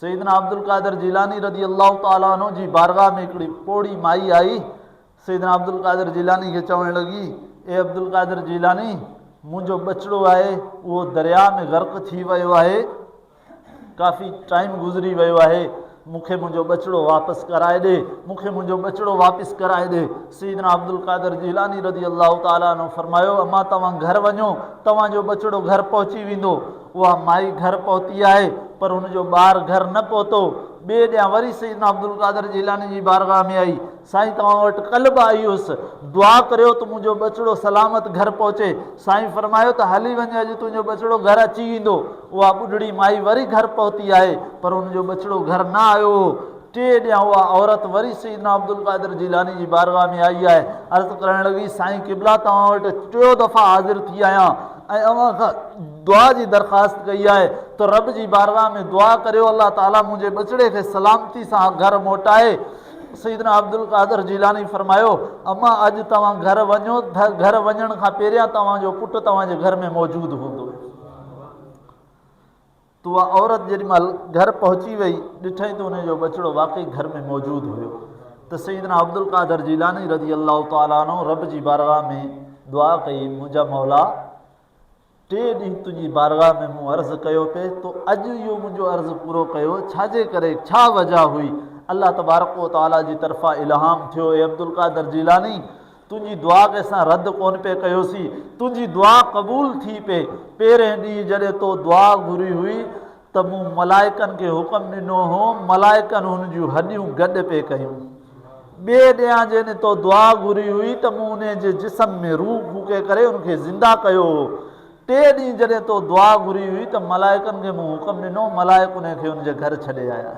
सैयदना अब्दुल कादिर जिलानी रज़ी अल्लाह ताला अन्हु जी बारगाह में हिकिड़ी पोड़ी माई आई। सैयदना अब्दुल कादिर जिलानी खे चवण लॻी, ए अब्दुल कादिर जिलानी, मुंहिंजो बचिड़ो आहे उहो दरिया में गर्क थी वियो आहे, काफ़ी टाइम गुज़री वियो आहे, मूंखे मुंहिंजो बचिड़ो वापसि कराए ॾे, मूंखे मुंहिंजो बचिड़ो वापसि कराए ॾे। सैयदना अब्दुल कादिर जिलानी रज़ी अल्लाह ताला अन्हु फरमायो, अम्मा तव्हां घर वञो, तव्हांजो बचिड़ो घर पहुची वेंदो। उहा माई घर पहुती आहे, पर हुनजो ॿारु घर न पहुतो। ॿिए ॾींहुं वरी सैयदना अब्दुल कादिर जिलानी जी बारगाह में आई, साईं तव्हां वटि कल्ह बि आई हुअसि, दुआ करियो त मुंहिंजो बचिड़ो सलामत घर पहुचे। साईं फरमायो त हली वञ, अॼु तुंहिंजो बचिड़ो घर अची वेंदो। उहा ॿुढड़ी माई वरी घर पहुती आहे, पर हुनजो बचिड़ो घर न आयो हो। टे ॾींहं उहा औरत वरी सैयदना अब्दुल कादिर जिलानी जी बारगाह में आई आहे, अर्ज़ु करणु लॻी, साईं क़िबला तव्हां वटि टियों दफ़ा हाज़िर थी आहियां ऐं अव्हां खां दुआ जी दरख़्वास्त कई आहे त रब जी बारगाह में दुआ करियो, अल्लाह ताला मुंहिंजे बचिड़े खे सलामती सां घर मोटाए। सैयदना अब्दुल कादिर जिलानी फरमायो, अम्मा अॼु तव्हां घर वञो, घर वञण खां पहिरियां तव्हांजो पुटु तव्हांजे घर में मौजूदु हूंदो। त उहा औरत जेॾीमहिल घर पहुची वई, ॾिठई त हुनजो बचिड़ो वाक़ई घर में मौजूदु हुयो। त सैयदना अब्दुल कादिर जिलानी रज़ी अल्लाह ताला अन्हु रब जी बारगाह में दुआ कई, मुंहिंजा मौला, टे ॾींहं तुंहिंजी बारगाह में मूं अर्ज़ु कयो पिए, तो अॼु इहो मुंहिंजो अर्ज़ु पूरो कयो, छाजे करे, छा वजह हुई? अल्लाह तबारक व तआला जी तरफ़ां इल्हाम थियो, ए अब्दुल कादिर जिलानी, तुंहिंजी दुआ खे असां रद्द कोन पिए कयोसीं, तुंहिंजी दुआ क़बूल थी पिए। पहिरें ॾींहुं जॾहिं तो दुआ घुरी हुई त मूं मलाइकनि खे हुकुम ॾिनो हो, मलाइकनि हुन जूं हॾियूं गॾु पिए कयूं। ॿिए ॾींहुं जॾहिं तो दुआ घुरी हुई त मूं उन जे जिस्म में रूह फूके करे उनखे ज़िंदा कयो हो। टे ॾींहं जॾहिं तो दुआ घुरी हुई त मलाइकनि खे मूं हुकुम ॾिनो, मलाइक उनखे उनजे घर छॾे आया।